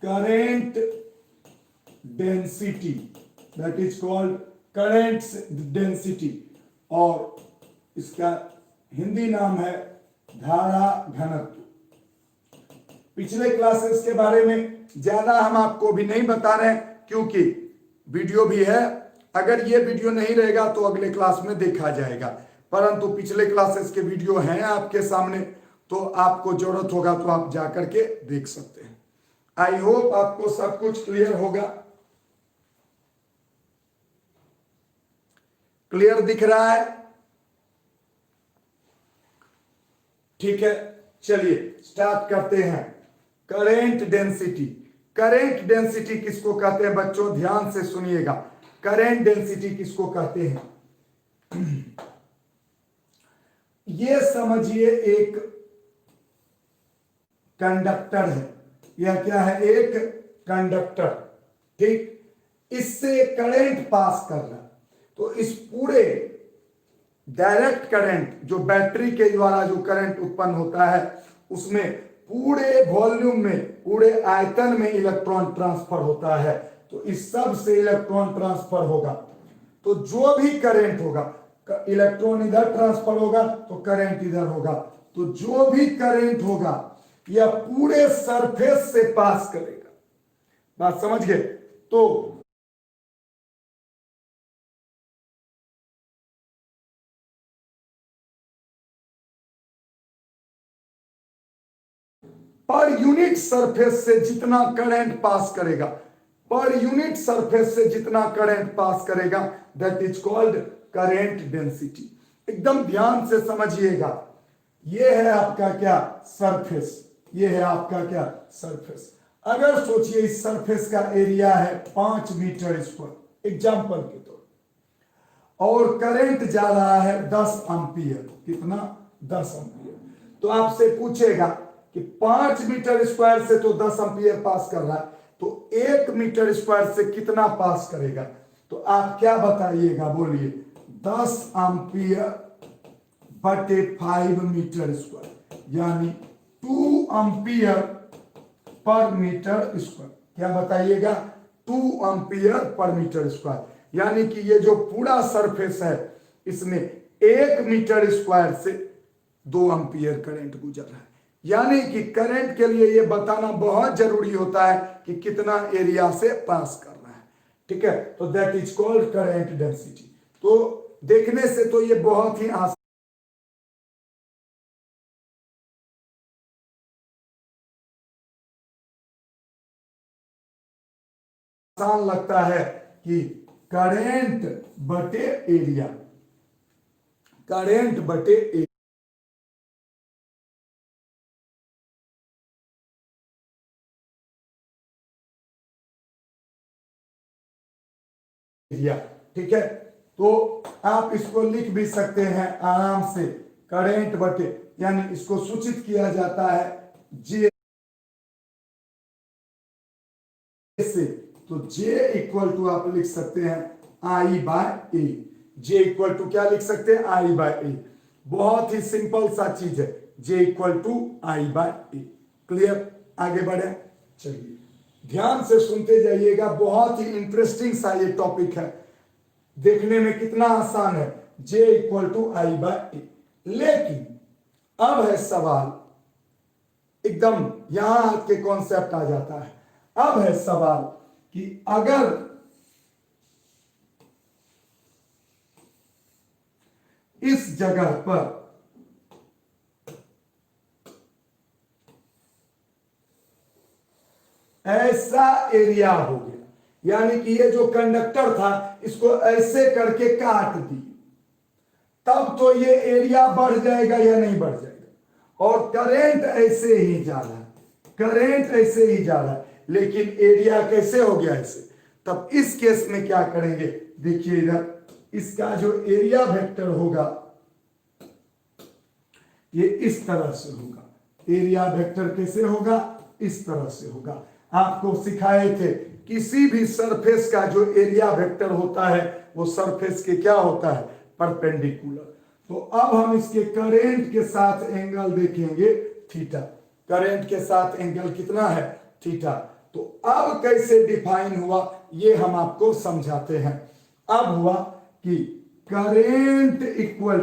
current density, that is called current density, और इसका हिंदी नाम है धारा घनत्व। पिछले क्लासेस के बारे में ज्यादा हम आपको भी नहीं बता रहे हैं क्योंकि वीडियो भी है, अगर ये वीडियो नहीं रहेगा तो अगले क्लास में देखा जाएगा, परंतु पिछले क्लासेस के वीडियो हैं आपके सामने, तो आपको जरूरत होगा तो आप जाकर के देख सकते हैं। आई होप आपको सब कुछ क्लियर होगा। क्लियर दिख रहा है? ठीक है, चलिए स्टार्ट करते हैं। करेंट डेंसिटी, करेंट डेंसिटी किसको कहते हैं बच्चों, ध्यान से सुनिएगा। करेंट डेंसिटी किसको कहते हैं, ये समझिए एक कंडक्टर है। यह क्या है, एक कंडक्टर, ठीक। इससे करंट पास कर रहा है, तो इस पूरे डायरेक्ट करंट जो बैटरी के द्वारा जो करंट उत्पन्न होता है उसमें पूरे वॉल्यूम में, पूरे आयतन में इलेक्ट्रॉन ट्रांसफर होता है। तो इस सब से इलेक्ट्रॉन ट्रांसफर होगा, तो जो भी करंट होगा, इलेक्ट्रॉन इधर ट्रांसफर होगा तो करंट इधर होगा, तो जो भी करंट होगा यह पूरे सरफेस से पास करेगा। बात समझ गए? तो पर यूनिट सरफेस से जितना करंट पास करेगा, पर यूनिट सरफेस से जितना करंट पास करेगा, that is called current density. एकदम ध्यान से समझिएगा। यह है आपका क्या, सरफेस। यह है आपका क्या, सरफेस। अगर सोचिए इस सरफेस का एरिया है 5 मीटर स्क्वायर एग्जाम्पल के तौर, और करंट जा रहा है 10 एम्पियर। कितना, 10 एम्पियर। तो आपसे पूछेगा कि 5 मीटर स्क्वायर से तो 10 एम्पियर पास कर रहा है, तो 1 मीटर स्क्वायर से कितना पास करेगा? तो आप क्या बताइएगा, बोलिए। 10 एम्पियर बटे 5 मीटर स्क्वायर, यानी 2 एम्पियर पर मीटर स्क्वायर। क्या बताइएगा, 2 एम्पियर पर मीटर स्क्वायर। यानी कि ये जो पूरा सरफेस है इसमें 1 मीटर स्क्वायर से 2 एम्पियर करंट गुजर रहा है। यानी कि करंट के लिए ये बताना बहुत जरूरी होता है कि कितना एरिया से पास कर रहा है, ठीक है। तो that is called current density. तो देखने से तो ये बहुत ही आसान लगता है कि करंट बटे एरिया, करंट बटे एरिया, ठीक है। तो आप इसको लिख भी सकते हैं आराम से, करंट बटे, यानी इसको सूचित किया जाता है जे से। तो जे इक्वल टू आप लिख सकते हैं I by A. J equal to क्या लिख सकते हैं, आई बाय ए। बहुत ही सिंपल सा चीज है, J equal to I by A. Clear? आगे बढ़े, चलिए ध्यान से सुनते जाइएगा। बहुत ही इंटरेस्टिंग सा ये टॉपिक है, देखने में कितना आसान है, J equal to I by ए। लेकिन अब है सवाल, एकदम यहां के कॉन्सेप्ट आ जाता है। अब है सवाल कि अगर इस जगह पर ऐसा एरिया हो गया, यानी कि ये जो कंडक्टर था इसको ऐसे करके काट दी, तब तो ये एरिया बढ़ जाएगा या नहीं बढ़ जाएगा? और करंट ऐसे ही जा रहा है, करंट ऐसे ही जा रहा है, लेकिन एरिया कैसे हो गया ऐसे? तब इस केस में क्या करेंगे, देखिए इधर इसका जो एरिया वेक्टर होगा ये इस तरह से होगा। एरिया वेक्टर कैसे होगा, इस तरह से होगा। आपको सिखाए थे किसी भी सरफेस का जो एरिया वेक्टर होता है वो सरफेस के क्या होता है, परपेंडिकुलर। तो अब हम इसके करंट के साथ एंगल देखेंगे थीटा। करंट के साथ एंगल कितना है, थीटा। तो अब कैसे डिफाइन हुआ ये हम आपको समझाते हैं। अब हुआ कि करेंट इक्वल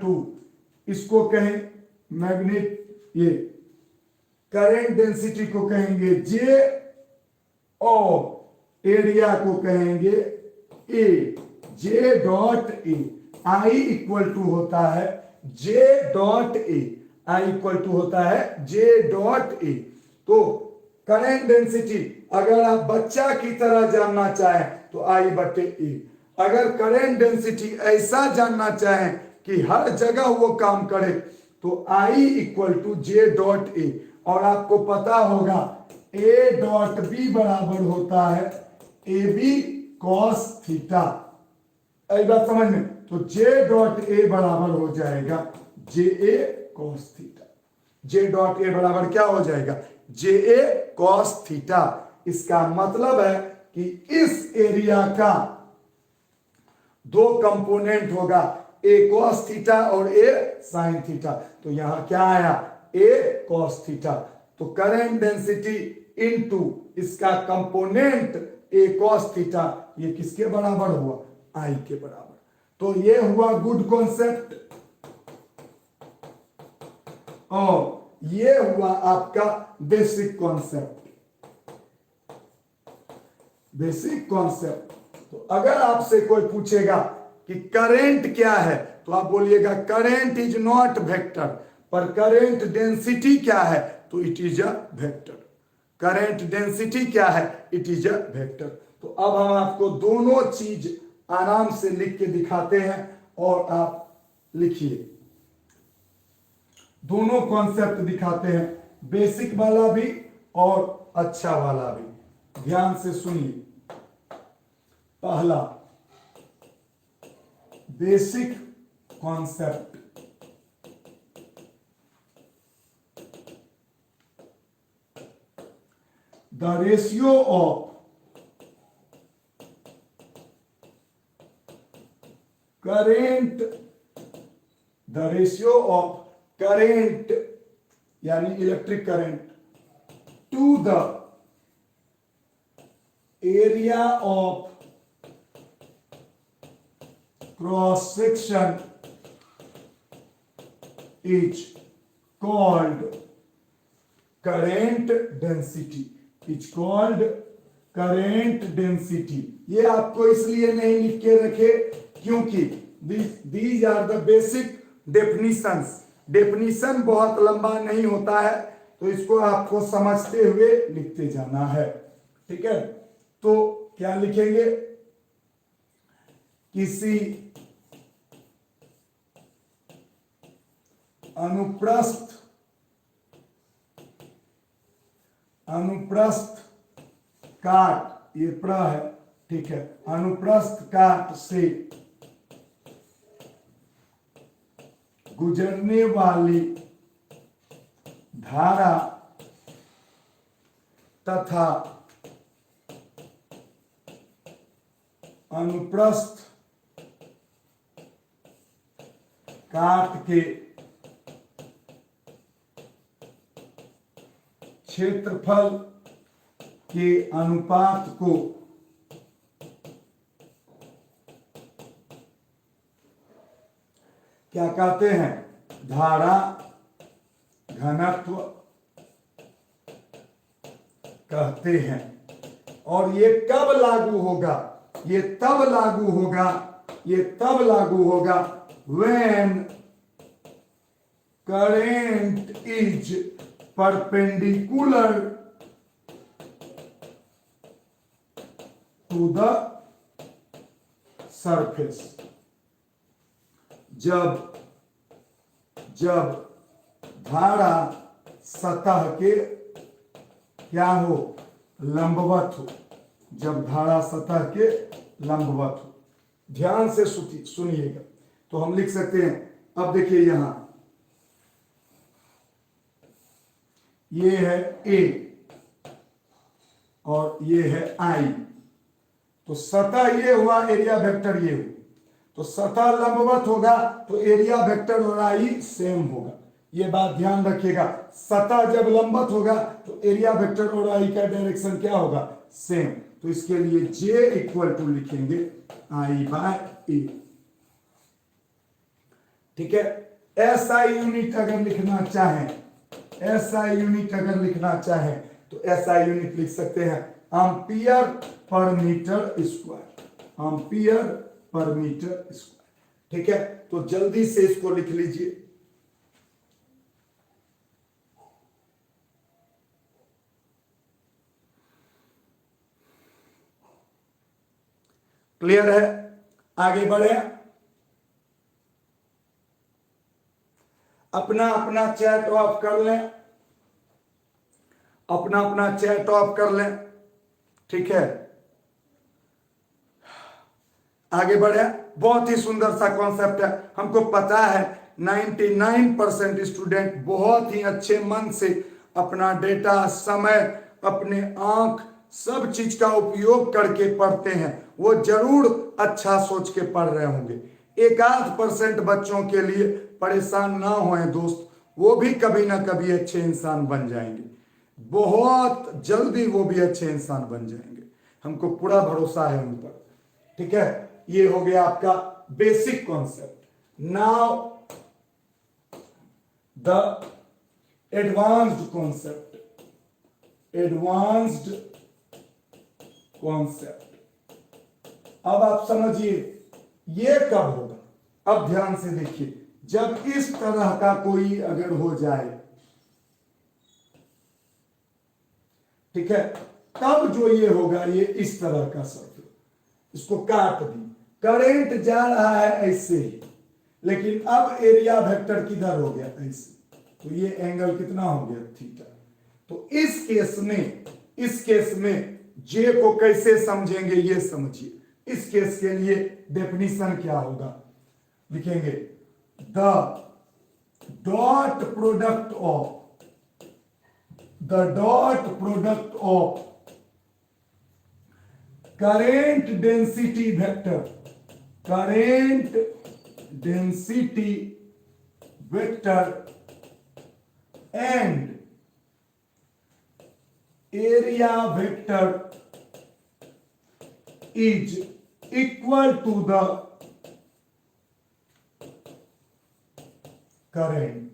टू इसको कहें मैग्नेट, ये करेंट डेंसिटी को कहेंगे जे और एरिया को कहेंगे A, J dot A. I equal to होता है J dot A, I equal to होता है जे डॉट ए। तो करेंट डेंसिटी अगर आप बच्चा की तरह जानना चाहें तो आई बटे ए। अगर करेंट डेंसिटी ऐसा जानना चाहें कि हर जगह वो काम करे तो I equal to J dot A. और आपको पता होगा ए डॉट बी बराबर होता है ए बी कॉस थीटा। एक बात समझ में, तो जे डॉट ए बराबर हो जाएगा J A cos theta. J dot A बराबर क्या हो जाएगा, जे ए कॉस थीटा। इसका मतलब है कि इस एरिया का दो कंपोनेंट होगा, ए कॉस थीटा और ए साइन थीटा। तो यहां क्या आया, ए कॉस थीटा। तो करंट डेंसिटी इनटू इसका कंपोनेंट ए कॉस थीटा, ये किसके बराबर हुआ, आई के बराबर। तो ये हुआ गुड कॉन्सेप्ट और ये हुआ आपका बेसिक कॉन्सेप्ट। Basic concept. तो अगर आपसे कोई पूछेगा कि करंट क्या है तो आप बोलिएगा करंट इज नॉट वेक्टर, पर करंट डेंसिटी क्या है तो it is a vector. Current density क्या है, इट इज अ वेक्टर। तो अब हम आपको दोनों चीज आराम से लिख के दिखाते हैं और आप लिखिए। दोनों कॉन्सेप्ट दिखाते हैं, बेसिक वाला भी और अच्छा वाला भी। ध्यान से सुनिए। पहला basic concept, the ratio of current, the ratio of current यानी electric current to the area of cross section is called current density, is called current density. ये आपको इसलिए नहीं लिख के रखे क्योंकि these are the basic definitions. Definition बहुत लंबा नहीं होता है तो इसको आपको समझते हुए लिखते जाना है, ठीक है। तो क्या लिखेंगे, किसी अनुप्रस्थ काट, ये प्र है, ठीक है, अनुप्रस्थ काट से गुजरने वाली धारा तथा अनुप्रस्थ काट के क्षेत्रफल के अनुपात को क्या कहते हैं, धारा घनत्व कहते हैं। और ये कब लागू होगा, ये तब लागू होगा, ये तब लागू होगा when current is perpendicular to the surface। जब धारा सतह के क्या हो, लंबवत हो, जब धारा सतह के लंबवत हो। ध्यान से सुनिएगा। तो हम लिख सकते हैं, अब देखिए यहां ये है ए और ये है आई। तो सतह ये हुआ, एरिया वेक्टर ये हुआ। तो सतह लंबवत होगा तो एरिया वेक्टर और आई सेम होगा। ये बात ध्यान रखिएगा। सतह जब लंबवत होगा तो एरिया वेक्टर और आई का डायरेक्शन क्या होगा, सेम। तो इसके लिए जे इक्वल टू लिखेंगे आई बाय ए। ठीक है। एसआई यूनिट अगर लिखना चाहें, एसआई यूनिट अगर लिखना चाहें तो एसआई यूनिट लिख सकते हैं ampere per metre square, ampere per metre square. ठीक है, तो जल्दी से इसको लिख लीजिए। क्लियर है? आगे बढ़े। अपना अपना चैट ऑफ कर लें, अपना अपना चैट ऑफ कर लें। ठीक है, आगे बढ़े। बहुत ही सुंदर सा कॉन्सेप्ट है। हमको पता है 99% स्टूडेंट बहुत ही अच्छे मन से अपना डेटा, समय, अपने आंख, सब चीज का उपयोग करके पढ़ते हैं। वो जरूर अच्छा सोच के पढ़ रहे होंगे। एक आध % बच्चों के लिए परेशान ना होए दोस्त, वो भी कभी ना कभी अच्छे इंसान बन जाएंगे, बहुत जल्दी वो भी अच्छे इंसान बन जाएंगे। हमको पूरा भरोसा है उन पर। ठीक है, ये हो गया आपका basic concept. Now the advanced concept, advanced concept. अब आप समझिए ये कब होगा। अब ध्यान से देखिए, जब इस तरह का कोई अगर हो जाए, ठीक है, तब जो ये होगा, ये इस तरह का सर्कल, इसको काट दी, करंट जा रहा है ऐसे ही, लेकिन अब एरिया वेक्टर किधर हो गया, ऐसे। तो ये एंगल कितना हो गया, थीटा। तो इस केस में जे को कैसे समझेंगे ये समझिए। इस केस के लिए डेफिनेशन क्या होगा, लिखेंगे the dot product of current density vector, current density vector and area vector is equal to the current।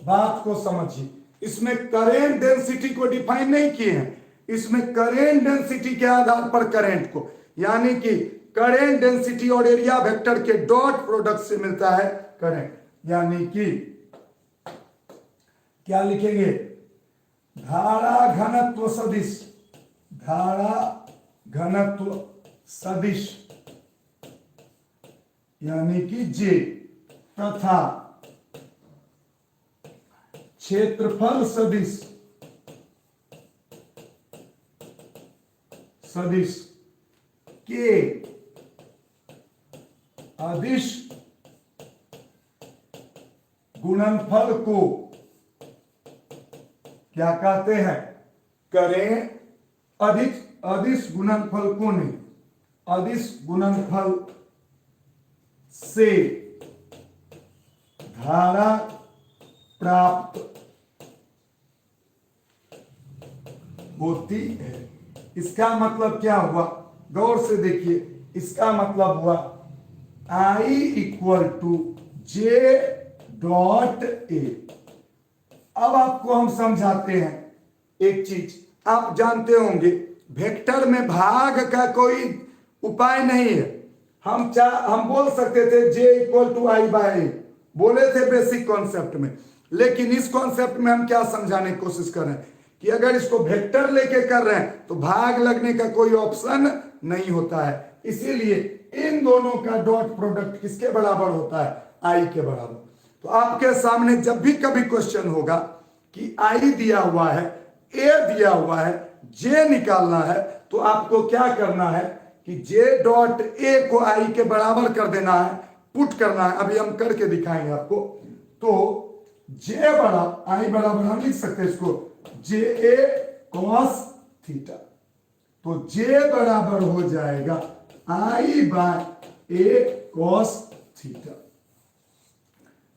बात को समझिए, इसमें करंट डेंसिटी को डिफाइन नहीं किए हैं, इसमें करंट डेंसिटी के आधार पर करंट को, यानी कि करंट डेंसिटी और एरिया वेक्टर के डॉट प्रोडक्ट से मिलता है करंट। यानी कि क्या लिखेंगे, धारा घनत्व सदिश, धारा घनत्व सदिश यानी कि जे, तथा क्षेत्रफल सदिश के अदिश गुणनफल को क्या कहते हैं, करें अदिश गुणनफल को नहीं, अदिश गुणनफल से धारा प्राप्त होती है। इसका मतलब क्या हुआ, गौर से देखिए, इसका मतलब हुआ I equal to J dot A. अब आपको हम समझाते हैं एक चीज। आप जानते होंगे वेक्टर में भाग का कोई उपाय नहीं है। हम बोल सकते थे जे इक्वल टू आई बाय ए, बोले थे बेसिक कॉन्सेप्ट में, लेकिन इस कॉन्सेप्ट में हम क्या समझाने की कोशिश कर रहे हैं कि अगर इसको वेक्टर लेके कर रहे हैं तो भाग लगने का कोई ऑप्शन नहीं होता है। इसीलिए इन दोनों का डॉट प्रोडक्ट किसके बराबर होता है, आई के बराबर। तो आपके सामने जब भी कभी क्वेश्चन होगा कि आई दिया हुआ है, ए दिया हुआ है, जे निकालना है, तो आपको क्या करना है कि जे डॉट ए को आई के बराबर कर देना है, पुट करना है। अभी हम करके दिखाएंगे आपको। तो जे बड़ा आई बराबर हम लिख सकते हैं इसको जे ए कॉस थीटा। तो जे बराबर हो जाएगा आई बाय ए कॉस थीटा।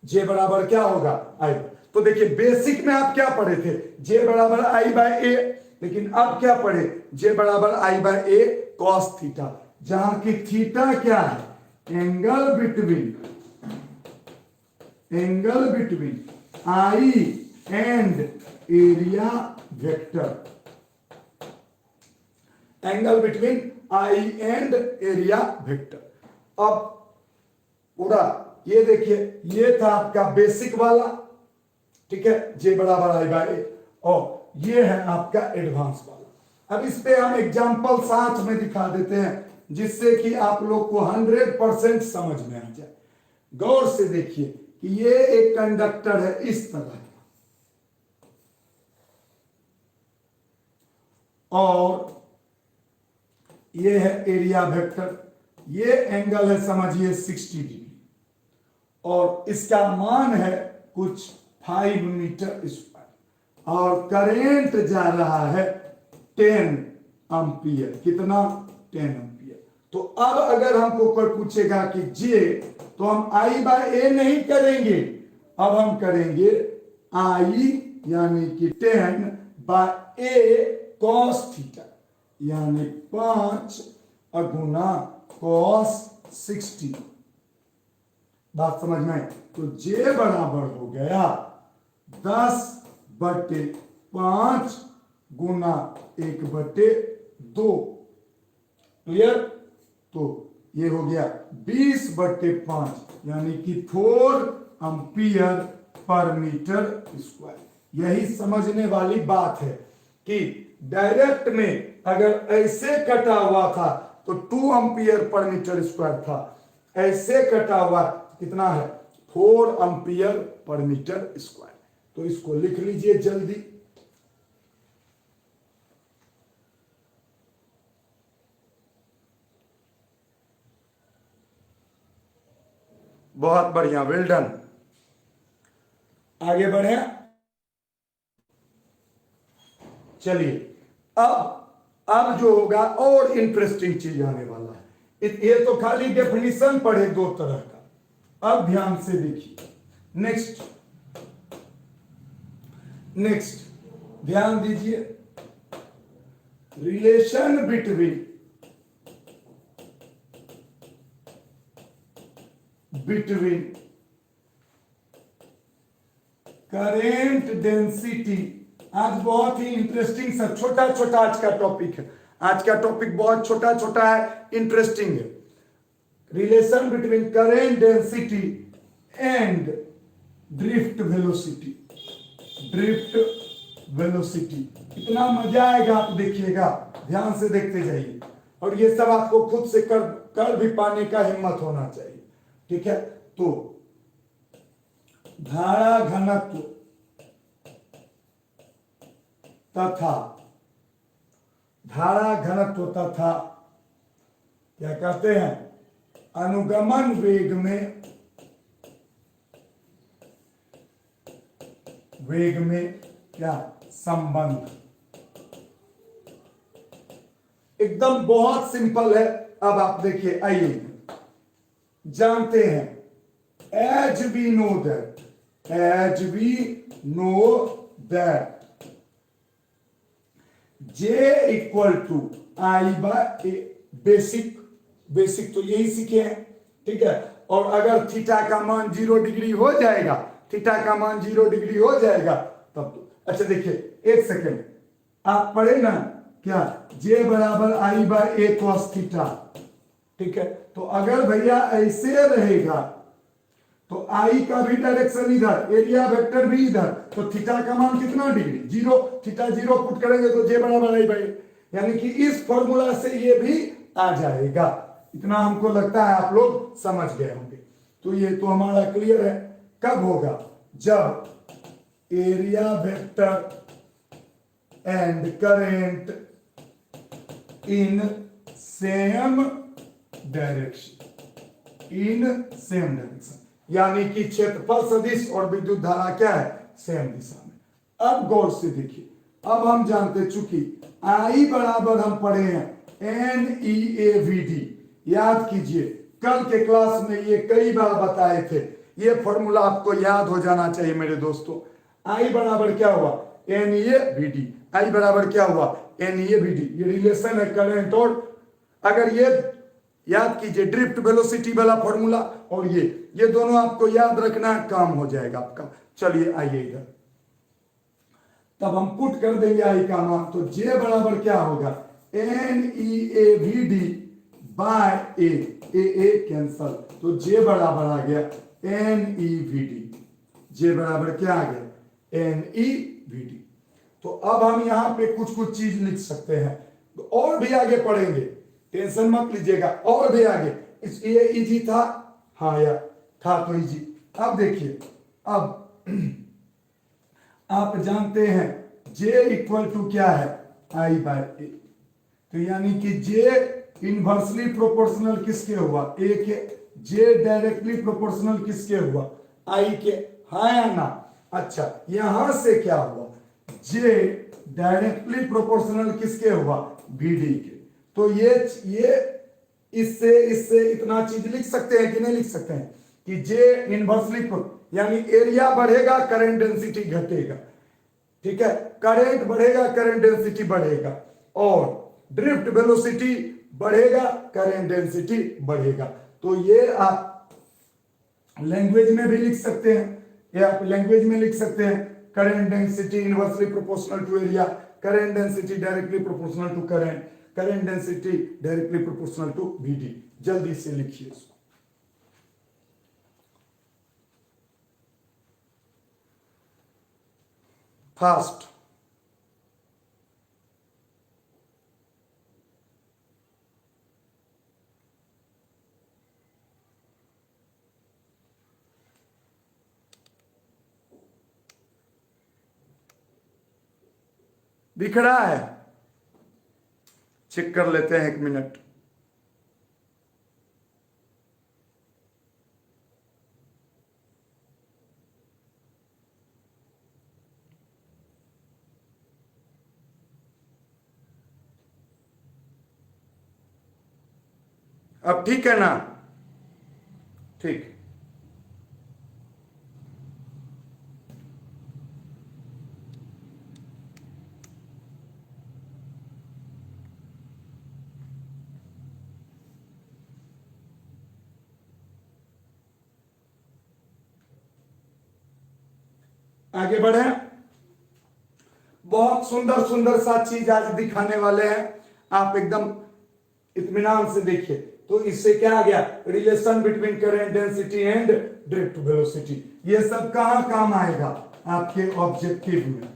जे बराबर क्या होगा आई। तो देखिए बेसिक में आप क्या पढ़े थे, जे बराबर आई बाय ए, लेकिन अब क्या पढ़े, जे बराबर आई बाय ए कॉस थीटा, जहां की थीटा क्या है, angle between I and area vector, angle between I and area vector. अब पूरा ये देखिए, ये था आपका बेसिक वाला, ठीक है, जे बराबर आई बाय ए, और ये है आपका एडवांस वाला। अब इस पे हम एग्जांपल साथ में दिखा देते हैं, जिससे कि आप लोग को 100% समझ में आ जाए। गौर से देखिए कि ये एक कंडक्टर है इस तरह का, और ये है एरिया वेक्टर, ये एंगल है समझिए 60 डिग्री, और इसका मान है कुछ 5 मीटर स्क्वायर, और करंट जा रहा है 10 एम्पियर, कितना 10 एम्पियर। तो अब अगर हमको कोई पूछेगा कि जे, तो हम आई बाय ए नहीं करेंगे, अब हम करेंगे आई यानी कि 10 बाय ए कॉस थीटा, यानी 5 गुना कॉस 60। बात समझ में? तो जे बराबर हो गया 10/5 गुना 1/2, क्लियर? तो ये हो गया 20/5, यानी कि 4 एम्पियर पर मीटर स्क्वायर। यही समझने वाली बात है कि डायरेक्ट में अगर ऐसे कटा हुआ था तो 2 एम्पियर पर मीटर स्क्वायर था, ऐसे कटा हुआ कितना है 4 एम्पियर पर मीटर स्क्वायर। तो इसको लिख लीजिए जल्दी। बहुत बढ़िया, वेल डन। आगे बढ़े, चलिए अब जो होगा और इंटरेस्टिंग चीज आने वाला है। ये तो खाली डेफिनेशन पढ़े 2 तरह का, अब ध्यान से देखिए। नेक्स्ट ध्यान दीजिए, रिलेशन बिटवीन करेंट डेंसिटी। आज बहुत ही इंटरेस्टिंग सा छोटा छोटा आज का टॉपिक है। आज का टॉपिक बहुत छोटा छोटा है, इंटरेस्टिंग है। Relation between current density and drift velocity. इतना मजा आएगा, आप देखिएगा, ध्यान से देखते जाइए। और ये सब आपको खुद से कर भी पाने का हिम्मत होना चाहिए, ठीक है? तो धारा घनत्व तथा क्या कहते हैं, अनुगमन वेग में क्या संबंध। एकदम बहुत सिंपल है। अब आप देखिए, आइए जानते हैं, as we know that J equal to I by A, basic तो यही सीखे हैं, ठीक है? और अगर थीटा का मान 0 डिग्री हो जाएगा, तब तो अच्छा देखिए, एक सेकेंड, आप पढ़े ना क्या, J बराबर आई बाय ए कॉस थीटा, ठीक है? तो अगर भैया ऐसे रहेगा तो आई का भी डायरेक्शन इधर, एरिया वेक्टर भी इधर, तो थीटा का मान कितना डिग्री, 0। थीटा 0 पुट करेंगे तो जे बराबर आई बाई, यानी कि इस फॉर्मूला से ये भी आ जाएगा। इतना हमको लगता है आप लोग समझ गए होंगे। तो ये तो हमारा क्लियर है। कब होगा, जब area vector and current in same direction, यानी कि क्षेत्रफल सदिश और विद्युत धारा क्या है, सेम दिशा में। अब गौर से देखिए, अब हम जानते, चूंकि आई बराबर हम पढ़े हैं NEAVD, याद कीजिए कल के क्लास में ये कई बार बताए थे। ये फॉर्मूला आपको याद हो जाना चाहिए मेरे दोस्तों। आई बराबर क्या हुआ, एन ए बी डी। आई बराबर क्या हुआ, एन ए बी डी। ये रिलेशन है करंट और, अगर ये याद कीजिए ड्रिफ्ट वेलोसिटी वाला फॉर्मूला और ये दोनों आपको याद रखना, काम हो जाएगा आपका। चलिए आइए इधर, तब हम पुट कर देंगे आई का मान। तो जे बराबर क्या होगा, N E A V D by A cancel, तो जे बराबर आ गया N E V D. J बराबर क्या आ गया, एन ई वी डी। तो अब हम यहां पे कुछ कुछ चीज लिख सकते हैं, तो और भी आगे पढ़ेंगे, टेंशन मत लीजिएगा, और भी आगे। ये इजी था, हाँ यार था तो इजी। अब देखिए, अब आप जानते हैं J इक्वल टू क्या है, I बाय ए। तो यानी कि J इनवर्सली प्रोपोर्शनल किसके हुआ, A के। J डायरेक्टली प्रोपोर्शनल किसके हुआ, I के, हाँ या ना। अच्छा यहां से क्या हुआ, J डायरेक्टली प्रोपोर्शनल किसके हुआ, BD के। तो ये इससे इतना चीज लिख सकते हैं कि नहीं लिख सकते हैं, कि J इनवर्सली, यानी एरिया बढ़ेगा करंट डेंसिटी घटेगा, ठीक है, करंट बढ़ेगा करंट डेंसिटी बढ़ेगा, और ड्रिफ्ट वेलोसिटी बढ़ेगा करंट डेंसिटी बढ़ेगा। तो ये आप लैंग्वेज में भी लिख सकते हैं, ये आप लैंग्वेज में लिख सकते हैं, current density inversely proportional to area, current density directly proportional to current, current density directly proportional to VD. जल्दी से लिखिए इसको। फास्ट, दिख रहा है, चेक कर लेते हैं 1 मिनट। अब ठीक है ना, ठीक। आगे बढ़े, बहुत सुंदर सुंदर सा चीज आज दिखाने वाले हैं, आप एकदम इत्मीनान से देखिए। तो इससे क्या आ गया, relation between current density and drift velocity. ये सब कहां काम आएगा, आपके ऑब्जेक्टिव में।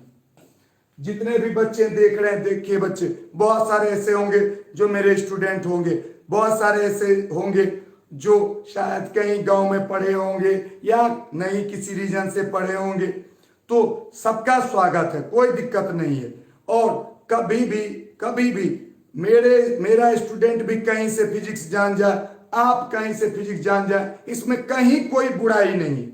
जितने भी बच्चे देख रहे हैं, देखिए बच्चे, बहुत सारे ऐसे होंगे जो मेरे स्टूडेंट होंगे, बहुत सारे ऐसे होंगे जो शायद कहीं गांव में पढ़े होंगे या नहीं किसी रीजन से पढ़े होंगे। तो सबका स्वागत है, कोई दिक्कत नहीं है। और कभी भी मेरा स्टूडेंट भी कहीं से फिजिक्स जान जाए, आप कहीं से फिजिक्स जान जाए, इसमें कहीं कोई बुराई नहीं।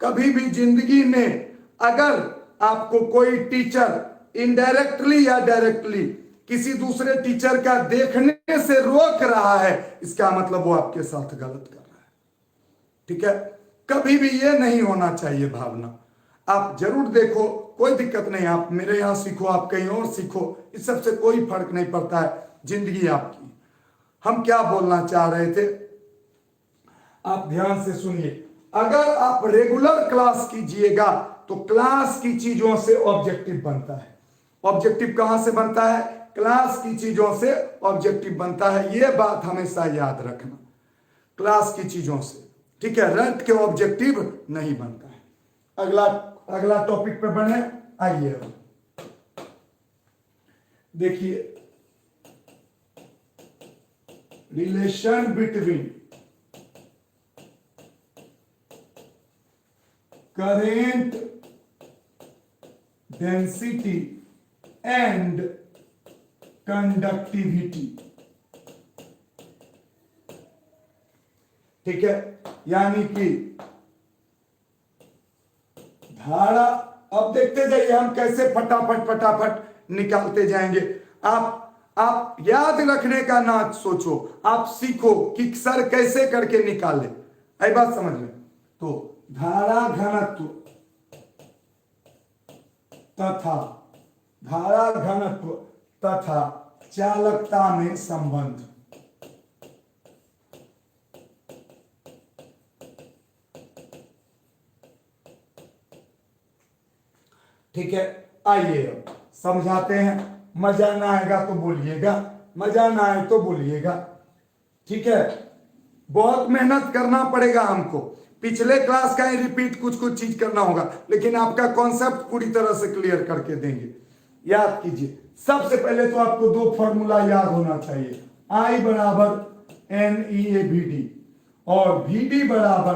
कभी भी जिंदगी में अगर आपको कोई टीचर इनडायरेक्टली या डायरेक्टली किसी दूसरे टीचर का देखने से रोक रहा है, इसका मतलब वो आपके साथ गलत कर रहा है, ठीक है। कभी भी ये नहीं होना चाहिए भावना। आप जरूर देखो, कोई दिक्कत नहीं, आप मेरे यहां सीखो, आप कहीं और सीखो, इस सबसे कोई फर्क नहीं पड़ता है, जिंदगी आपकी। हम क्या बोलना चाह रहे थे, आप ध्यान से सुनिए। अगर आप रेगुलर क्लास कीजिएगा तो क्लास की चीजों से ऑब्जेक्टिव बनता है। ऑब्जेक्टिव कहां से बनता है, क्लास की चीजों से ऑब्जेक्टिव बनता है, यह बात हमेशा याद रखना, क्लास की चीजों से, ठीक है, रट के ऑब्जेक्टिव नहीं बनता है। अगला टॉपिक पे बढ़े, आइए देखिए, relation between current density and conductivity, ठीक है। यानी कि धारा, अब देखते जाइए हम कैसे फटाफट निकालते जाएंगे। आप याद रखने का ना सोचो, आप सीखो कि सर कैसे करके निकाले, आई बात समझ में। तो धारा घनत्व तथा धारा घनत्व तथा चालकता में संबंध। ठीक है, आइए अब समझाते हैं। मजा ना आएगा तो बोलिएगा, मजा ना आए तो बोलिएगा। ठीक है, बहुत मेहनत करना पड़ेगा हमको। पिछले क्लास का ही रिपीट कुछ कुछ चीज करना होगा, लेकिन आपका कॉन्सेप्ट पूरी तरह से क्लियर करके देंगे। याद कीजिए, सबसे पहले तो आपको दो फॉर्मूला याद होना चाहिए। I बराबर NEAVD और VD बराबर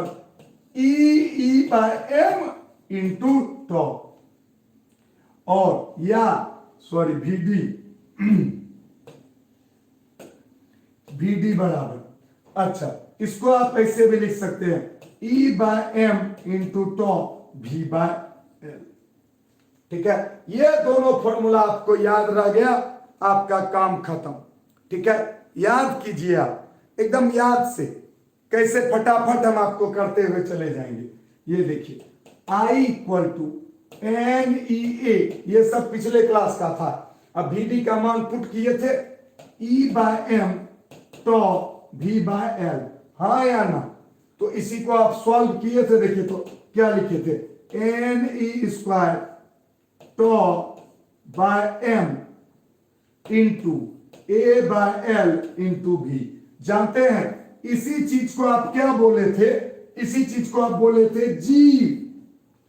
EE/m इंटू टॉ, और या सॉरी VD बराबर, अच्छा इसको आप ऐसे भी लिख सकते हैं E/m इंटू टॉ V/L। ठीक है, ये दोनों फॉर्मूला आपको याद रह गया, आपका काम खत्म। ठीक है, याद कीजिए आप एकदम याद से, कैसे फटाफट हम आपको करते हुए चले जाएंगे। ये देखिए, I इक्वल टू NEA, ये सब पिछले क्लास का था। अब VD का मान पुट किए थे, E/m टॉ V/L, हाँ या ना? तो इसी को आप सॉल्व किए थे, देखिए तो क्या लिखे थे, NE² tau by m into A/L into V। जानते हैं इसी चीज को आप क्या बोले थे, इसी चीज को आप बोले थे G।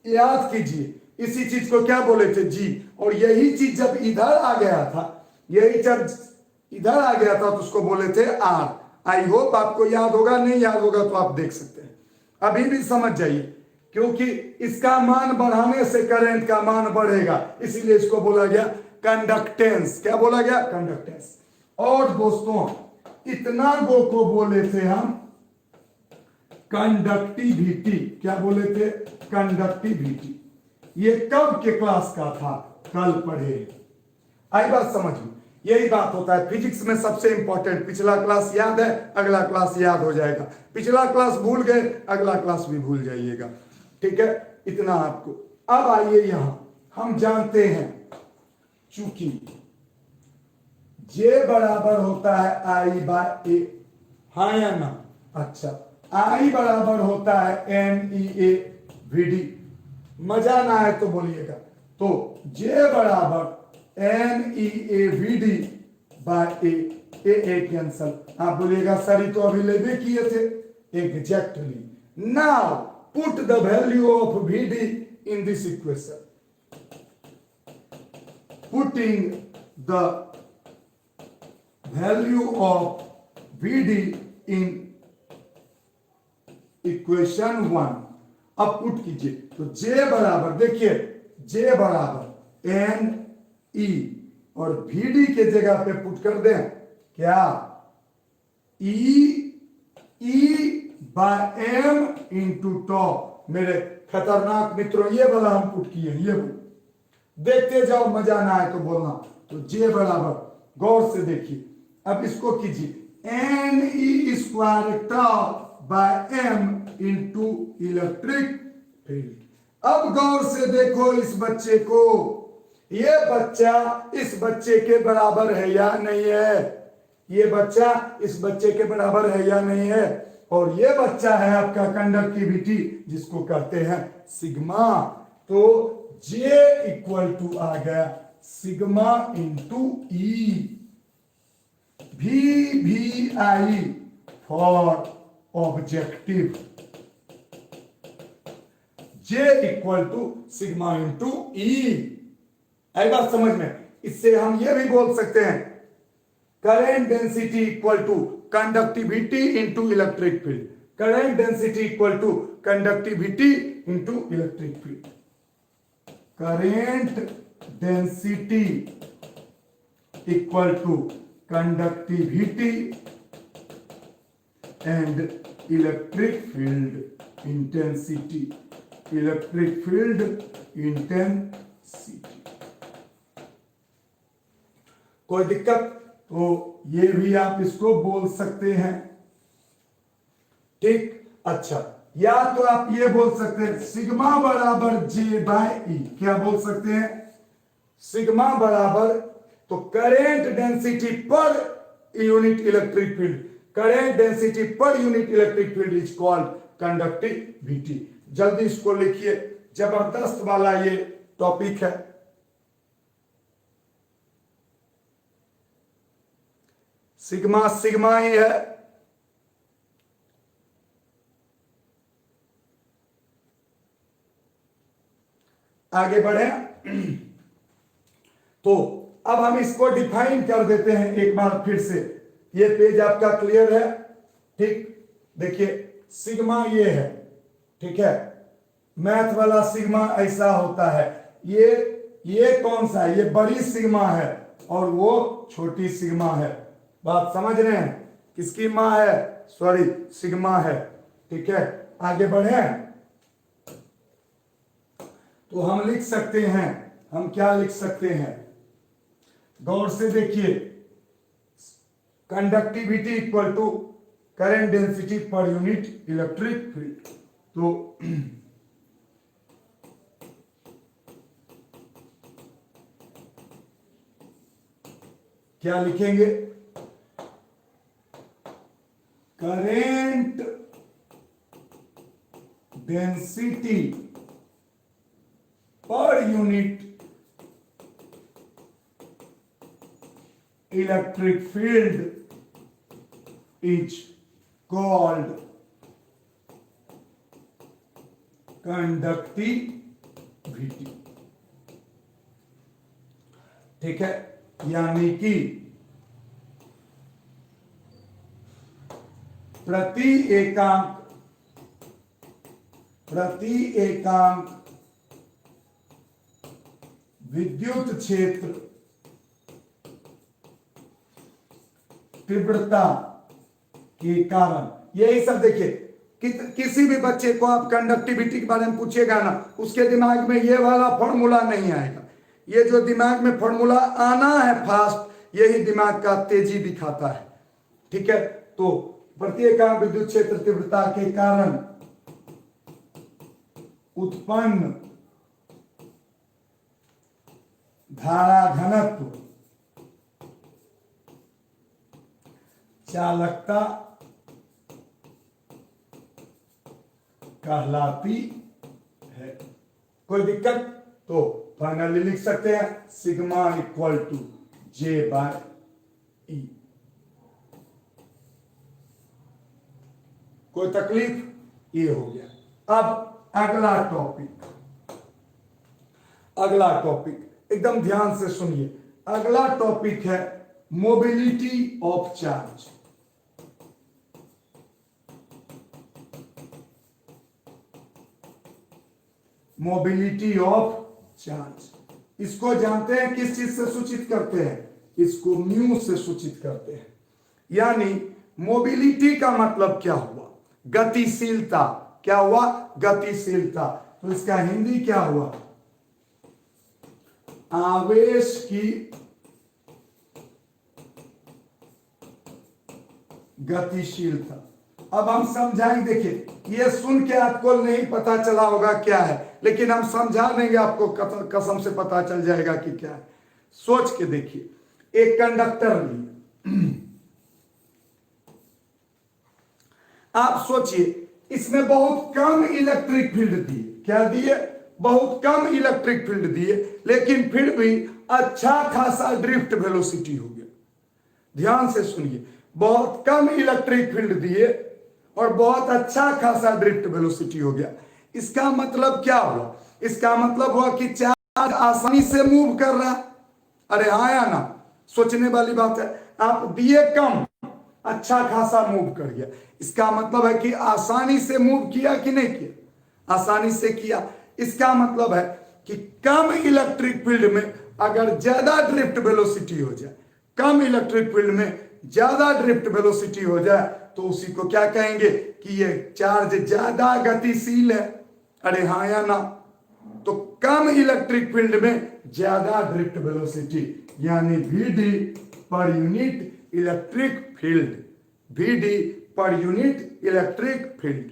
याद कीजिए, इसी चीज को क्या बोले थे, G। और यही चीज जब इधर आ गया था, यही जब इधर आ गया था तो उसको बोले थे R। आई होप आपको याद होगा, नहीं याद होगा तो आप देख सकते हैं। अभी भी समझ जाइए, क्योंकि इसका मान बढ़ाने से करंट का मान बढ़ेगा, इसीलिए इसको बोला गया कंडक्टेंस। क्या बोला गया, कंडक्टेंस। और दोस्तों इतना गो को बोले थे हम कंडक्टिविटी। क्या बोले थे, कंडक्टिविटी। ये कब के क्लास का था, कल पढ़े। आई बात समझ में, यही बात होता है फिजिक्स में सबसे इंपॉर्टेंट। पिछला क्लास याद है, अगला क्लास याद हो जाएगा। पिछला क्लास भूल गए, अगला क्लास भी भूल जाइएगा। ठीक है, इतना आपको। अब आइए यहां, हम जानते हैं चूंकि J बराबर होता है I/A, हाँ या ना? अच्छा, I बराबर होता है NEAVD। मजा ना आए तो बोलिएगा। तो J बराबर NEAVD बाय A कैंसल। आप बोलिएगा सर ये तो अभी लेबे किए थे। Exactly. Now put the value of VD in this equation. Putting the value of VD in equation 1। अब पुट कीजिए, तो J बराबर, देखिए J बराबर NE और VD के जगह पे पुट कर दें क्या, E/m इंटू टॉ। मेरे खतरनाक मित्रों, ये वाला हम पुट किए, ये देखते जाओ, मजा ना आए तो बोलना। तो J बराबर, गौर से देखिए, अब इसको कीजिए NE² tau by m into electric field. अब गौर से देखो इस बच्चे को, ये बच्चा इस बच्चे के बराबर है या नहीं है, ये बच्चा इस बच्चे के बराबर है या नहीं है। और ये बच्चा है आपका कंडक्टिविटी, जिसको कहते हैं सिग्मा। तो J इक्वल टू आ गया sigma into E। VI for objective, J equal to sigma into E। आई बात समझ में? इससे हम ये भी बोल सकते हैं current density equal to conductivity into electric field. Current density equal to conductivity into electric field. Current density equal to conductivity and electric field intensity. Electric field intensity. कोई दिक्कत? तो ये भी आप इसको बोल सकते हैं। ठीक, अच्छा या तो आप ये बोल सकते हैं सिग्मा बराबर जे बाय ई। क्या बोल सकते हैं? सिग्मा बराबर, तो current density per unit electric field, current density per unit electric field is called conductivity. जल्दी इसको लिखिए, जबरदस्त वाला ये टॉपिक है। सिग्मा सिग्मा ही है। आगे बढ़े तो अब हम इसको डिफाइन कर देते हैं एक बार फिर से। ये पेज आपका क्लियर है? ठीक, देखिए सिग्मा ये है, ठीक है, मैथ वाला सिग्मा ऐसा होता है। ये कौन सा है? ये बड़ी सिग्मा है और वो छोटी सिग्मा है। बात समझ रहे हैं? किसकी माँ है? सॉरी, सिग्मा है। ठीक है, आगे बढ़े तो हम लिख सकते हैं, हम क्या लिख सकते हैं? गौर से देखिए, conductivity equal to current density per unit electric field. तो क्या लिखेंगे? Current density per unit electric field is called conductivity. ठीक है, यानी कि प्रति एकांक विद्युत क्षेत्र तीव्रता के कारण, यही सब देखिए किसी भी बच्चे को आप कंडक्टिविटी के बारे में पूछेगा ना, उसके दिमाग में ये वाला फॉर्मूला नहीं आएगा। ये जो दिमाग में फॉर्मूला आना है फास्ट, यही दिमाग का तेजी दिखाता है। ठीक है, तो प्रत्येकांक विद्युत क्षेत्र तीव्रता के कारण उत्पन्न धारा घनत्व चालकता कहलाती है। कोई दिक्कत? तो फाइनली लिख सकते हैं sigma equal to J by E. कोई तकलीफ? ये हो गया। अब अगला टॉपिक एकदम ध्यान से सुनिए। अगला टॉपिक है mobility of charge. Mobility of charge, इसको जानते हैं किस चीज से सूचित करते हैं? इसको म्यू से सूचित करते हैं। यानी मोबिलिटी का मतलब क्या हुआ? गतिशीलता। क्या हुआ? गतिशीलता। तो इसका हिंदी क्या हुआ? आवेश की गतिशीलता। अब हम समझाएंगे। देखिए, ये सुन के आपको नहीं पता चला होगा क्या है, लेकिन हम समझा देंगे आपको, कसम से पता चल जाएगा कि क्या है। सोच के देखिए, एक कंडक्टर लिए, आप सोचिए इसमें बहुत कम इलेक्ट्रिक फील्ड दिए। क्या दिए? बहुत कम इलेक्ट्रिक फील्ड दिए, लेकिन फिर भी अच्छा खासा ड्रिफ्ट वेलोसिटी हो गया। ध्यान से सुनिए, बहुत कम इलेक्ट्रिक फील्ड दिए और बहुत अच्छा खासा ड्रिफ्ट वेलोसिटी हो गया। इसका मतलब क्या हुआ? इसका मतलब हुआ कि चार्ज आसानी से मूव कर रहा। अरे हाँ या ना? सोचने वाली बात है। आप दिए कम, अच्छा खासा मूव कर गया। इसका मतलब है कि आसानी से मूव किया कि नहीं किया? आसानी से किया। इसका मतलब है कि कम इलेक्ट्रिक फील्ड में अगर ज्यादा ड्रिफ्ट वेलोसिटी हो जाए, कम इलेक्ट्रिक फील्ड में ज्यादा ड्रिफ्ट वेलोसिटी हो जाए, तो उसी को क्या कहेंगे कि ये चार्ज ज्यादा गतिशील है। अरे हाँ या ना? तो कम इलेक्ट्रिक फील्ड में ज्यादा ड्रिफ्ट वेलोसिटी, यानी VD per unit electric field. VD per unit electric field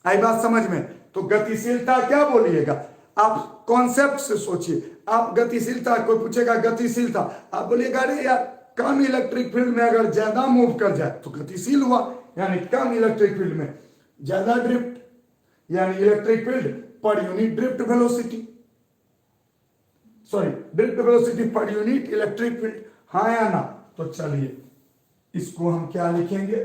आई बात समझ में? तो गतिशीलता क्या बोलिएगा, आप कॉन्सेप्ट से सोचिए। आप गतिशीलता, कोई पूछेगा गतिशीलता, आप बोलिएगा अरे यार कम इलेक्ट्रिक फील्ड में अगर ज्यादा मूव कर जाए तो गतिशील हुआ, यानी कम इलेक्ट्रिक फील्ड में ज्यादा ड्रिफ्ट, यानी electric field per unit drift velocity, sorry drift velocity पर यूनिट इलेक्ट्रिक फील्ड, हाँ या ना? तो चलिए इसको हम क्या लिखेंगे,